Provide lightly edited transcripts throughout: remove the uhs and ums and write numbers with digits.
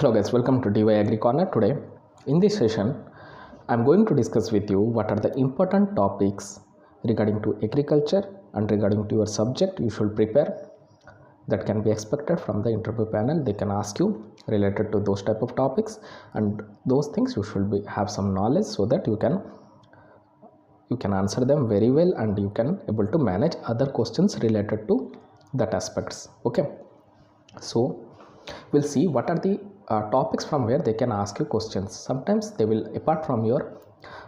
Hello guys, welcome to DY Agri Corner. Today in this session I'm going to discuss with you what are the important topics regarding to agriculture and regarding to your subject you should prepare that can be expected from the interview panel. They can ask you related to those type of topics, and those things you should have some knowledge so that you can answer them very well and you can able to manage other questions related to that aspects. Okay, so we'll see what are the topics from where they can ask you questions. Sometimes they will, apart from your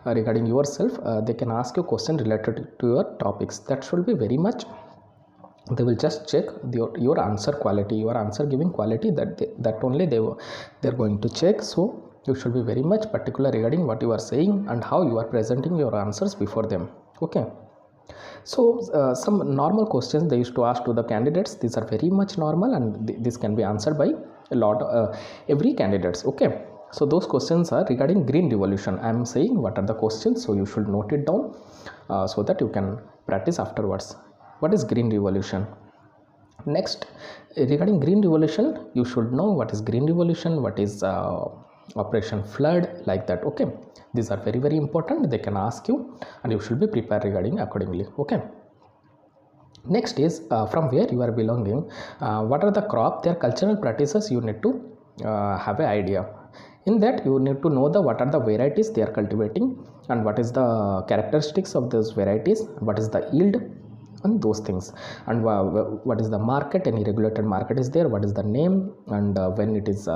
regarding yourself, they can ask you question related to your topics. That should be very much, they will just check your answer quality, your answer giving quality, that only they're going to check. So you should be very much particular regarding what you are saying and how you are presenting your answers before them. Okay, so some normal questions they used to ask to the candidates. These are very much normal and this can be answered by a lot every candidates. Okay, so those questions are regarding green revolution. I am saying what are the questions, so you should note it down so that you can practice afterwards. What is green revolution? Next, regarding green revolution, you should know what is green revolution, what is operation flood, like that. Okay, these are very, very important. They can ask you and you should be prepared regarding accordingly. Okay, next is from where you are belonging, what are the crop, their cultural practices, you need to have an idea. In that you need to know what are the varieties they are cultivating and what is the characteristics of those varieties, what is the yield and those things, and what is the market, any regulated market is there, what is the name, and when it is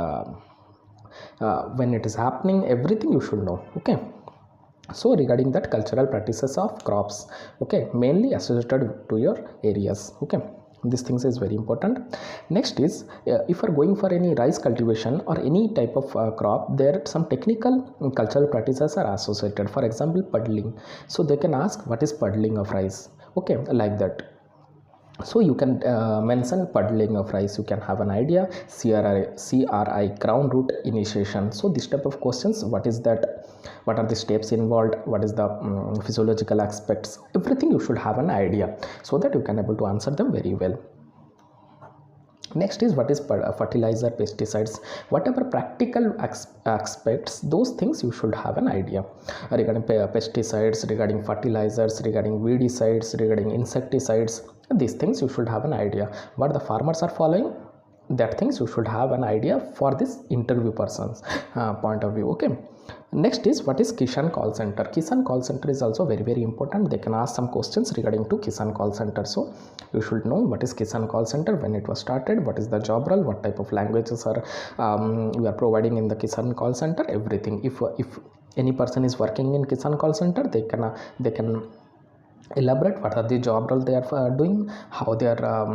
happening, everything you should know. Okay, so regarding that cultural practices of crops, okay, mainly associated to your areas. Okay, these things is very important. Next is if you are going for any rice cultivation or any type of crop, there some technical cultural practices are associated. For example, puddling, so they can ask what is puddling of rice. Okay, like that. So you can mention puddling of rice, you can have an idea. CRI, crown root initiation. So this type of questions, what is that, what are the steps involved, what is the physiological aspects, everything you should have an idea so that you can able to answer them very well. Next is what is fertilizer, pesticides, whatever practical aspects, those things you should have an idea regarding pesticides, regarding fertilizers, regarding weedicides, regarding insecticides. These things you should have an idea. What the farmers are following, that things you should have an idea for this interview person's point of view. Okay, next is what is Kisan call center. Kisan call center is also very, very important. They can ask some questions regarding to Kisan call center. So you should know what is Kisan call center, when it was started, what is the job role, what type of languages are we are providing in the Kisan call center, everything. If any person is working in Kisan call center, they can elaborate what are the job role they are doing, how they are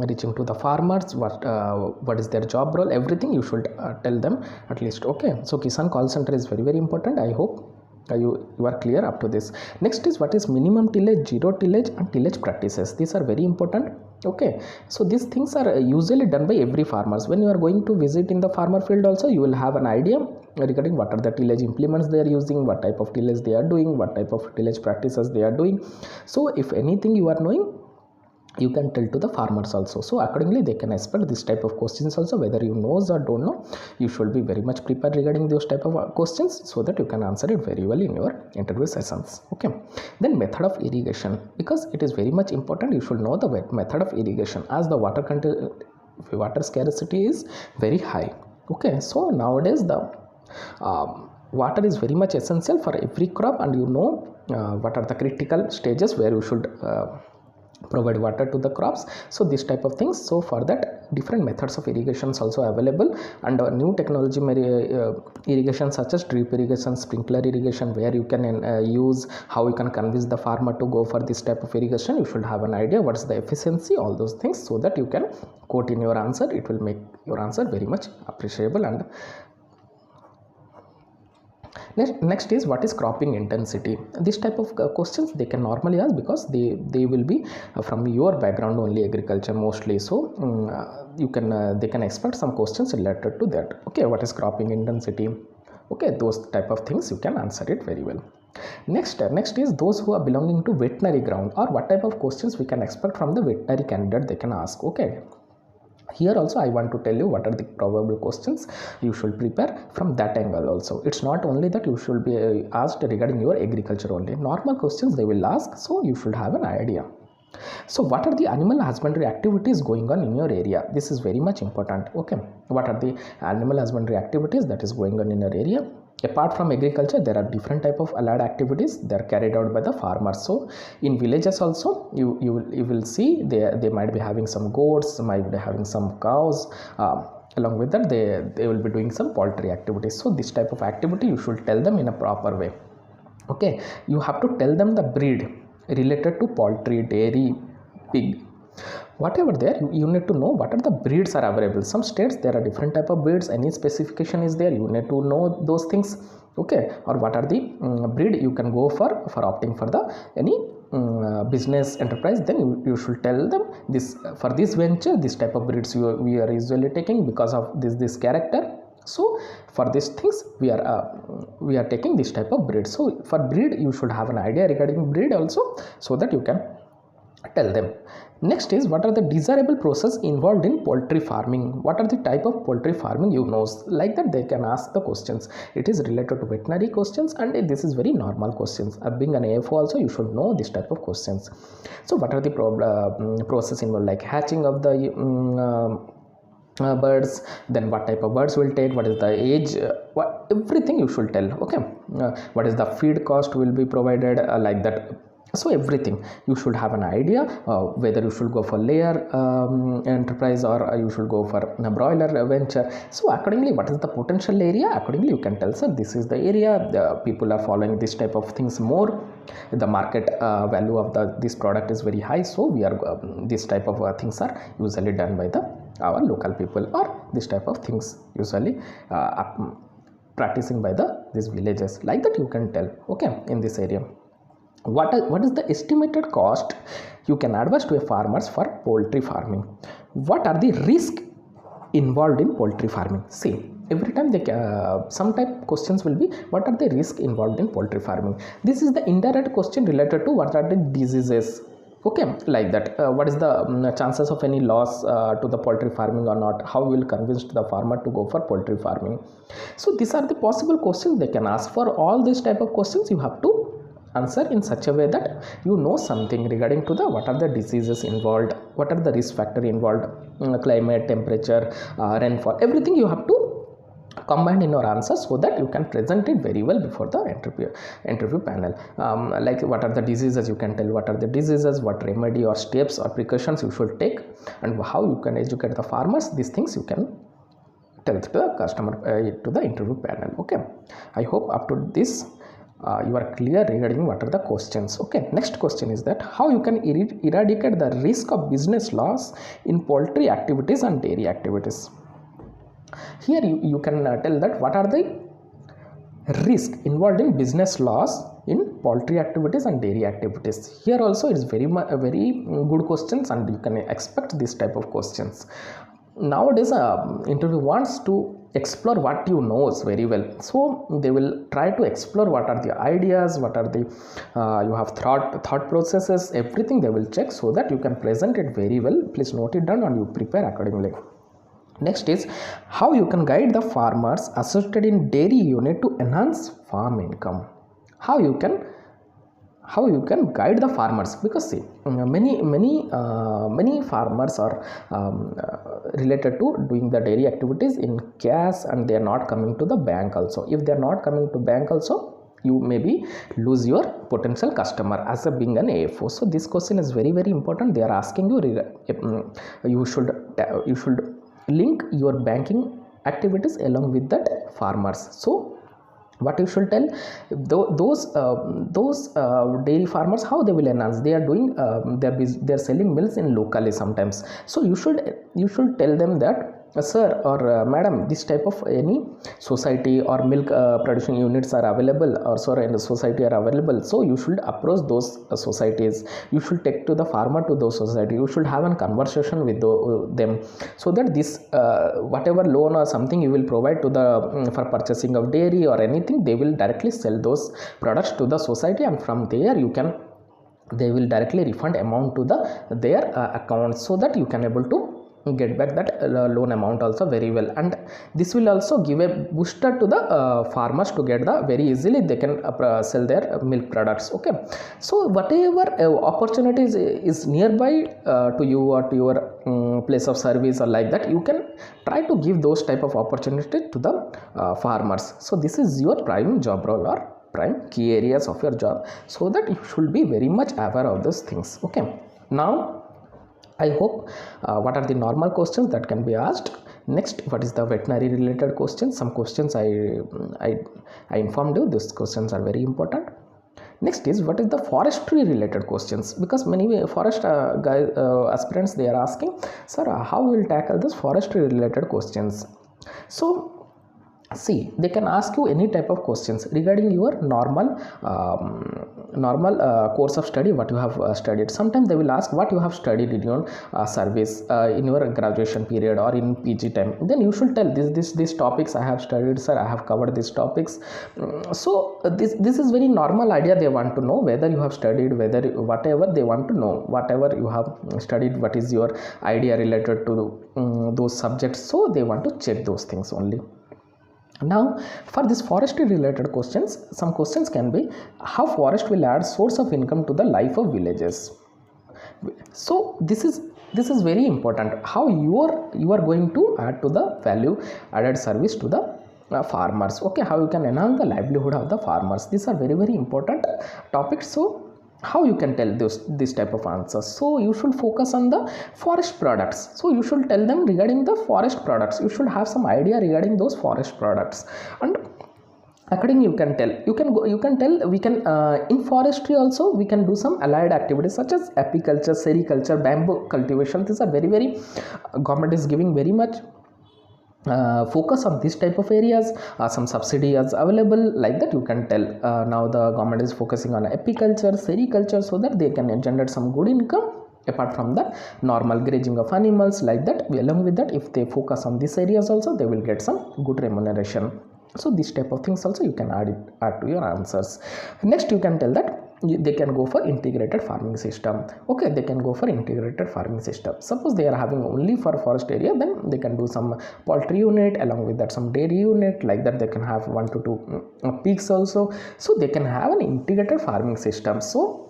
reaching to the farmers, what is their job role, everything you should tell them at least. Okay, so Kisan call center is very, very important. I hope you are clear up to this. Next is what is minimum tillage, zero tillage and tillage practices. These are very important. Okay, so these things are usually done by every farmers. When you are going to visit in the farmer field also, you will have an idea regarding what are the tillage implements they are using, what type of tillage they are doing, what type of tillage practices they are doing. So if anything you are knowing, you can tell to the farmers also. So accordingly they can expect this type of questions also. Whether you knows or don't know, you should be very much prepared regarding those type of questions so that you can answer it very well in your interview sessions. Okay, then method of irrigation, because it is very much important. You should know the method of irrigation as the water scarcity is very high. Okay, so nowadays the water is very much essential for every crop, and you know what are the critical stages where you should provide water to the crops. So this type of things. So for that, different methods of irrigation is also available, and new technology irrigation such as drip irrigation, sprinkler irrigation, where you can use, how you can convince the farmer to go for this type of irrigation. You should have an idea what is the efficiency, all those things, so that you can quote in your answer. It will make your answer very much appreciable. And next is what is cropping intensity. This type of questions they can normally ask, because they will be from your background only, agriculture mostly. So they can expect some questions related to that. Okay, what is cropping intensity? Okay, those type of things you can answer it very well. Next is those who are belonging to veterinary ground, or what type of questions we can expect from the veterinary candidate they can ask. Okay, Here also I want to tell you what are the probable questions you should prepare from that angle also. It's not only that you should be asked regarding your agriculture only. Normal questions they will ask, so you should have an idea. So what are the animal husbandry activities going on in your area? This is very much important. Okay, what are the animal husbandry activities that is going on in your area? Apart from agriculture, there are different type of allied activities that are carried out by the farmers. So in villages also you will see they might be having some goats, might be having some cows. Along with that they will be doing some poultry activities. So this type of activity you should tell them in a proper way. Okay, you have to tell them the breed related to poultry, dairy, pig, whatever there. You need to know what are the breeds are available. Some states there are different type of breeds, any specification is there, you need to know those things. Okay, or what are the breed you can go for opting for the any business enterprise, then you should tell them this for this venture this type of breeds we are usually taking because of this character. So for these things we are taking this type of breed. So for breed you should have an idea regarding breed also, so that you can tell them. Next is what are the desirable process involved in poultry farming. What are the type of poultry farming you know? Like that they can ask the questions. It is related to veterinary questions, and this is very normal questions. Being an AFO also you should know this type of questions. So what are the process involved, like hatching of the birds, then what type of birds will take, what is the age, what everything you should tell. Okay, what is the feed cost will be provided, like that. So everything you should have an idea whether you should go for layer enterprise or you should go for a broiler venture. So accordingly what is the potential area, accordingly you can tell, sir, this is the area, the people are following this type of things more, the market value of this product is very high, so we are this type of things are usually done by our local people, or this type of things usually practicing by these villages, like that you can tell. Okay, in this area what is the estimated cost you can advise to a farmers for poultry farming? What are the risk involved in poultry farming? See, every time they some type questions will be what are the risk involved in poultry farming. This is the indirect question related to what are the diseases. Okay, like that. What is the chances of any loss to the poultry farming or not? How will convince the farmer to go for poultry farming? So these are the possible questions they can ask. For all these type of questions you have to answer in such a way that you know something regarding to the what are the diseases involved, what are the risk factor involved, climate, temperature, rainfall, everything you have to combine in your answer, so that you can present it very well before the interview panel. Like what are the diseases you can tell, what are the diseases, what remedy or steps or precautions you should take, and how you can educate the farmers. These things you can tell to the customer, to the interview panel. Okay, I hope up to this you are clear regarding what are the questions. Okay, next question is that how you can eradicate the risk of business loss in poultry activities and dairy activities. Here you can tell that what are the risk involved in business loss in poultry activities and dairy activities. Here also it is very good questions, and you can expect this type of questions. Nowadays interview wants to explore what you knows very well, so they will try to explore what are the ideas, what are the you have thought processes, everything they will check, so that you can present it very well. Please note it down and you prepare accordingly. Next is how you can guide the farmers associated in dairy unit to enhance farm income. How you can guide the farmers, because see, many farmers are related to doing the dairy activities in cash, and they are not coming to the bank also. If they are not coming to bank also, you maybe lose your potential customer as a being an AFO. So this question is very important. They are asking you you should link your banking activities along with that farmers. So what you should tell, those dairy farmers, how they will enhance, they are doing they are selling milks in locally sometimes. So you should tell them that sir or madam, this type of any society or milk producing units are available, or sorry, in the society are available. So you should approach those societies, you should take to the farmer to those society, you should have a conversation with them, so that this whatever loan or something you will provide to the for purchasing of dairy or anything, they will directly sell those products to the society, and from there they will directly refund amount to their account, so that you can able to get back that loan amount also very well, and this will also give a booster to the farmers to get the very easily they can sell their milk products. Okay, so whatever opportunities is nearby to you or to your place of service or like that, you can try to give those type of opportunities to the farmers. So this is your prime job role or prime key areas of your job, so that you should be very much aware of those things. Okay, now I hope what are the normal questions that can be asked. Next, what is the veterinary related questions? Some questions I informed you, these questions are very important. Next is what is the forestry related questions, because many forest aspirants they are asking, sir, how we will tackle this forestry related questions. So see, they can ask you any type of questions regarding your normal course of study, what you have studied. Sometimes they will ask what you have studied in your service in your graduation period or in PG time. Then you should tell these topics I have studied, sir, I have covered these topics. So this is very normal idea. They want to know whether you have studied, whether whatever they want to know, whatever you have studied, what is your idea related to those subjects. So they want to check those things only. Now for this forestry related questions, some questions can be how forest will add source of income to the life of villages. So this is very important, how you are going to add to the value added service to the farmers. Okay, how you can enhance the livelihood of the farmers. These are very important topics. So how you can tell this type of answers. So you should focus on the forest products. So you should tell them regarding the forest products. You should have some idea regarding those forest products, and accordingly you can tell. You can tell we can in forestry also we can do some allied activities such as apiculture, sericulture, bamboo cultivation. These are very government is giving very much focus on this type of areas. Some subsidy is available, like that you can tell. Now the government is focusing on apiculture, sericulture, so that they can generate some good income apart from the normal grazing of animals, like that. Along with that, if they focus on these areas also, they will get some good remuneration. So this type of things also you can add to your answers. Next, you can tell that they can go for integrated farming system. Okay, they can go for integrated farming system. Suppose they are having only for forest area, then they can do some poultry unit, along with that some dairy unit, like that. They can have 1 to 2 pigs also. So they can have an integrated farming system. So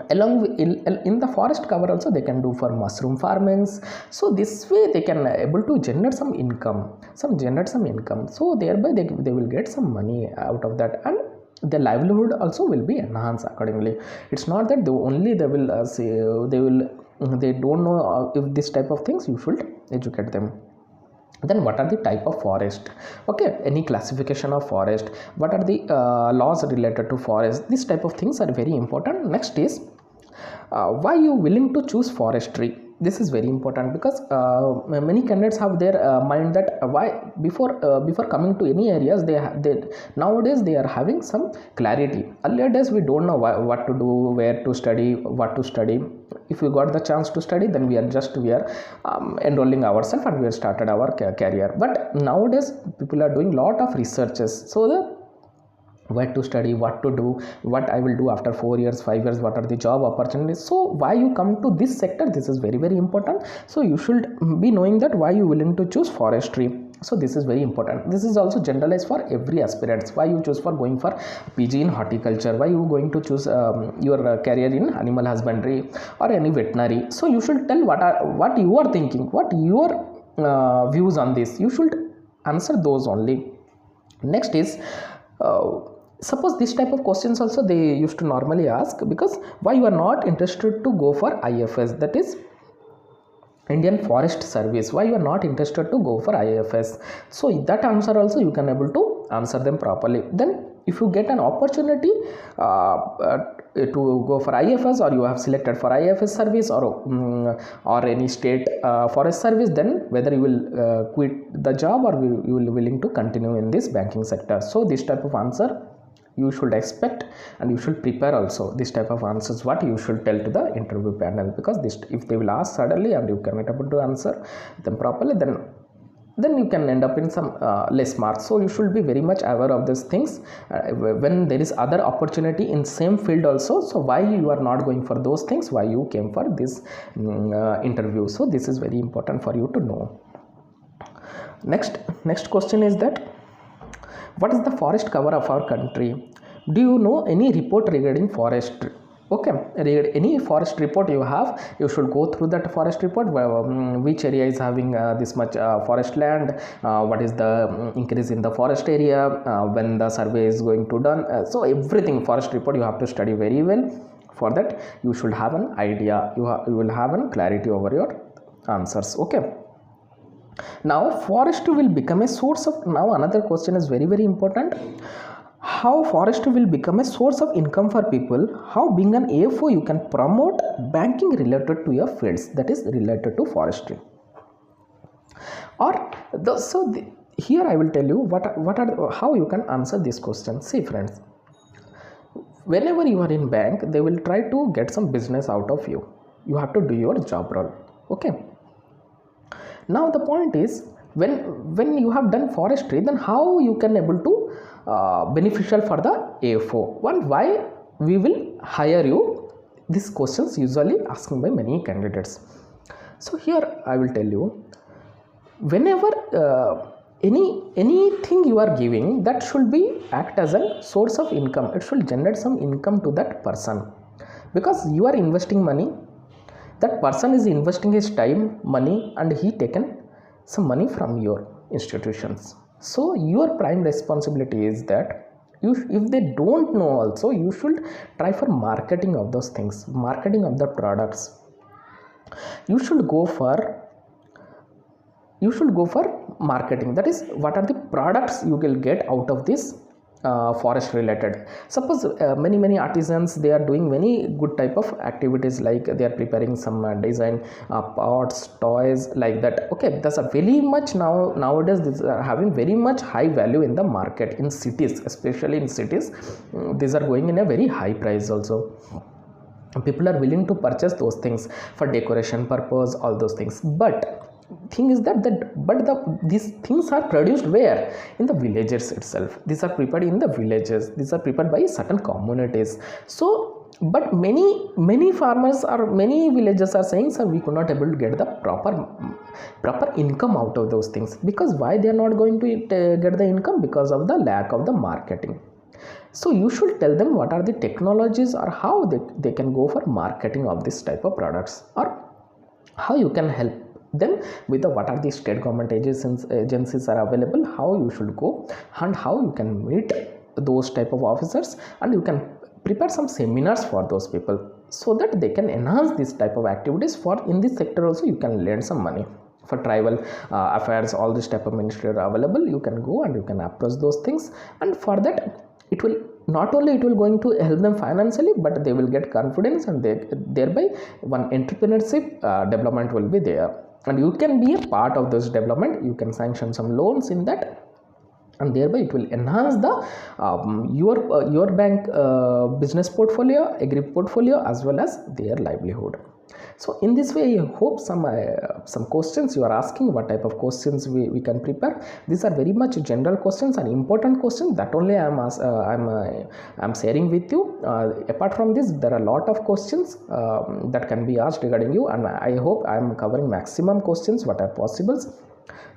along with in the forest cover also they can do for mushroom farmings. So this way they can able to generate some income, so thereby they will get some money out of that, and the livelihood also will be enhanced accordingly. It's not that they will say they don't know if this type of things. You should educate them. Then what are the type of forest? Okay, any classification of forest, what are the laws related to forest? These type of things are very important. Next is why you willing to choose forestry? This is very important, because many candidates have their mind that why before coming to any areas they nowadays they are having some clarity. Earlier days we don't know what to do, where to study, what to study. If we got the chance to study, then we are enrolling ourselves and we have started our career. But nowadays people are doing lot of researches, so the where to study, what to do, what I will do after 4 years, 5 years, what are the job opportunities. So why you come to this sector, this is very important. So you should be knowing that why you willing to choose forestry. So this is very important. This is also generalized for every aspirants. Why you choose for going for PG in horticulture, why you going to choose your career in animal husbandry or any veterinary. So you should tell what you are thinking, what your views on this. You should answer those only. Next is suppose this type of questions also they used to normally ask, because why you are not interested to go for IFS, that is Indian Forest Service, why you are not interested to go for IFS. So that answer also you can able to answer them properly. Then if you get an opportunity to go for IFS, or you have selected for IFS service or any state forest service, then whether you will quit the job or you will willing to continue in this banking sector. So this type of answer you should expect, and you should prepare also this type of answers what you should tell to the interview panel, because this if they will ask suddenly and you cannot able to answer them properly, then then you can end up in some less marks. So you should be very much aware of these things when there is other opportunity in same field also. So why you are not going for those things, why you came for this interview. So this is very important for you to know. Next question is that what is the forest cover of our country? Do you know any report regarding forestry? Okay, any forest report you have, you should go through that forest report, which area is having this much forest land, what is the increase in the forest area, when the survey is going to done. So everything forest report you have to study very well. For that you should have an idea, you will have a clarity over your answers. Okay, now forestry will become a source of, now another question is very important. How forestry will become a source of income for people? How being an AFO you can promote banking related to your fields, that is related to forestry. Or here I will tell you how you can answer this question. See friends, whenever you are in bank, they will try to get some business out of you. You have to do your job role. Okay. Now the point is, when you have done forestry, then how you can able to beneficial for the AFO. One, why we will hire you? These questions usually asking by many candidates. So here I will tell you, whenever anything you are giving, that should be act as a source of income. It should generate some income to that person, because you are investing money, that person is investing his time, money, and he taken some money from your institutions. So your prime responsibility is that if they don't know also, you should try for marketing of those things, marketing of the products. You should go for marketing, that is what are the products you will get out of this forest related. Suppose many artisans, they are doing many good type of activities, like they are preparing some design pots, toys, like that. Okay, that's a very much nowadays these are having very much high value in the market, in cities, especially in cities. These are going in a very high price also. People are willing to purchase those things for decoration purpose, all those things. But thing is that these things are produced where? In the villages itself. These are prepared in the villages, these are prepared by certain communities. So but many farmers or many villages are saying, sir, we could not able to get the proper income out of those things. Because why they are not going to get the income? Because of the lack of the marketing. So you should tell them what are the technologies, or how they can go for marketing of this type of products, or how you can help them with the what are the state government agencies are available, how you should go, and how you can meet those type of officers, and you can prepare some seminars for those people, so that they can enhance this type of activities. For in this sector also you can lend some money for tribal affairs, all this type of ministry are available. You can go and you can approach those things, and for that it will not only it will going to help them financially, but they will get confidence, and thereby one entrepreneurship development will be there, and you can be a part of this development. You can sanction some loans in that, and thereby it will enhance the your bank business portfolio, agri portfolio, as well as their livelihood. So in this way, I hope some questions you are asking, what type of questions we can prepare. These are very much general questions and important questions that only I'm sharing with you. Apart from this, there are a lot of questions that can be asked regarding you, and I hope I'm covering maximum questions what are possible.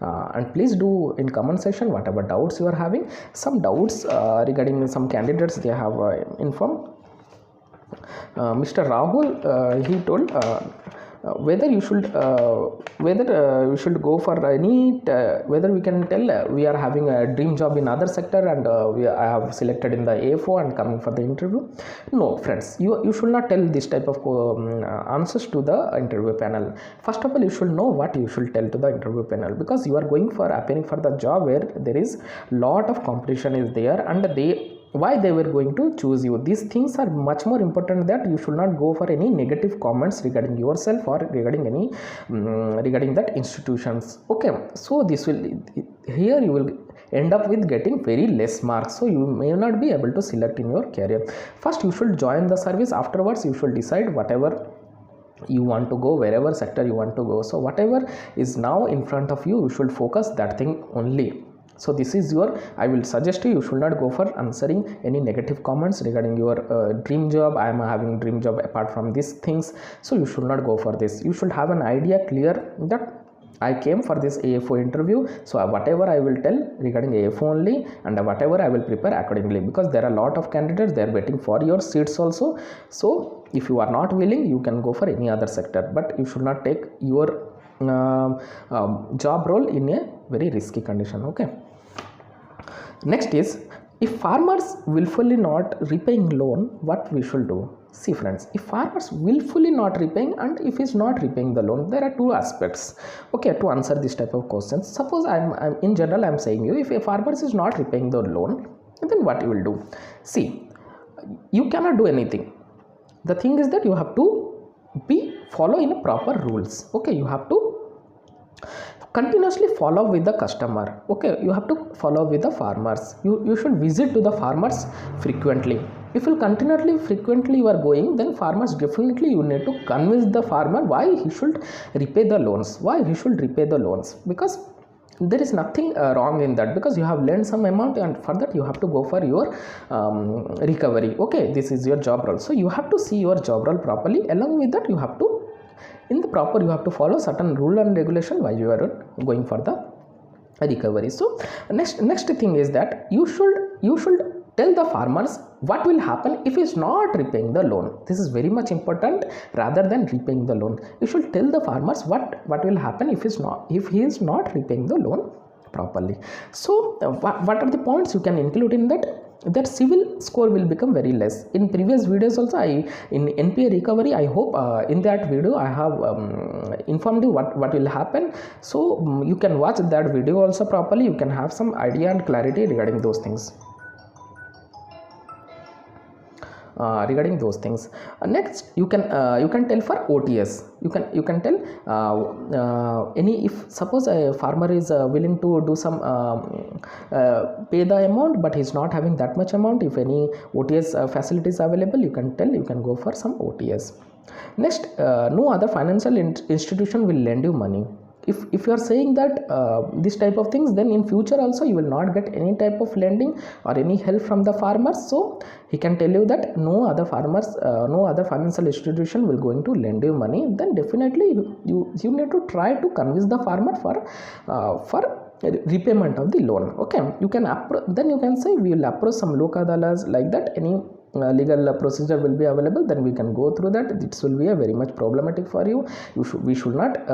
And please do in comment section whatever doubts you are having. Some doubts regarding some candidates they have informed. Mr. Rahul, he told whether you should we should go for any whether we can tell we are having a dream job in other sector, and I have selected in the AFO and coming for the interview. No friends, you should not tell this type of answers to the interview panel. First of all, you should know what you should tell to the interview panel, because you are going for appearing for the job where there is lot of competition is there, and why they were going to choose you. These things are much more important, that you should not go for any negative comments regarding yourself or regarding any regarding that institutions. Okay, so this will here you will end up with getting very less marks, so you may not be able to select in your career. First you should join the service, afterwards you should decide whatever you want to go, wherever sector you want to go. So whatever is now in front of you, you should focus that thing only. So this is your, I will suggest you should not go for answering any negative comments regarding your dream job. I am having dream job apart from these things. So you should not go for this. You should have an idea clear that I came for this AFO interview, so whatever I will tell regarding AFO only, and whatever I will prepare accordingly, because there are a lot of candidates, they are waiting for your seats also. So if you are not willing, you can go for any other sector, but you should not take your job role in a very risky condition. Okay. Next is, if farmers willfully not repaying loan, what we should do? See friends, if farmers willfully not repaying and if he's not repaying the loan, there are two aspects. Okay, to answer this type of questions, suppose I'm in general I'm saying you, if a farmer is not repaying the loan, then what you will do? See, you cannot do anything. The thing is that you have to follow in a proper rules. Okay, you have to continuously follow with the customer. Okay, you have to follow with the farmers. You should visit to the farmers frequently. If you continuously frequently you are going, then farmers definitely you need to convince the farmer why he should repay the loans, because there is nothing wrong in that, because you have lent some amount and for that you have to go for your recovery. Okay, this is your job role, so you have to see your job role properly. Along with that, you have to you have to follow certain rule and regulation while you are going for the recovery. So next thing is that you should tell the farmers what will happen if he is not repaying the loan. This is very much important. Rather than repaying the loan, you should tell the farmers what will happen if he is not repaying the loan properly. So what are the points you can include in that civil score will become very less. In previous videos also, in NPA recovery, I hope in that video I have informed you what will happen. So you can watch that video also properly. You can have some idea and clarity regarding those things. Next, you can tell for OTS. You can tell if suppose a farmer is willing to do some pay the amount, but he's not having that much amount. If any OTS facilities available, you can go for some OTS. Next, no other financial institution will lend you money. If you are saying that this type of things, then in future also you will not get any type of lending or any help from the farmers. So he can tell you that no other financial institution will going to lend you money. Then definitely you need to try to convince the farmer for repayment of the loan. Okay, you can then you can say we will approach some loka dalas, like that. Any legal procedure will be available, then we can go through that. This will be a very much problematic for you. We should not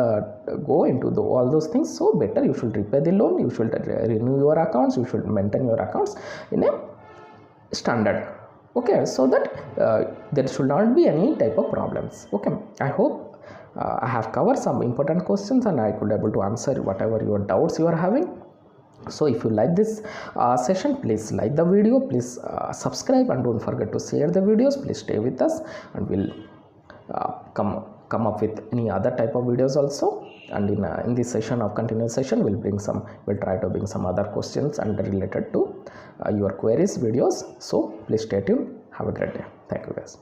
go into all those things. So better you should repay the loan, you should renew your accounts, you should maintain your accounts in a standard. Okay, so that there should not be any type of problems. Okay, I hope I have covered some important questions and I could able to answer whatever your doubts you are having. So if you like this session, please like the video, please subscribe, and don't forget to share the videos. Please stay with us, and we'll come up with any other type of videos also. And in this session of continuous session, we'll try to bring some other questions and related to your queries videos. So please stay tuned. Have a great day. Thank you guys.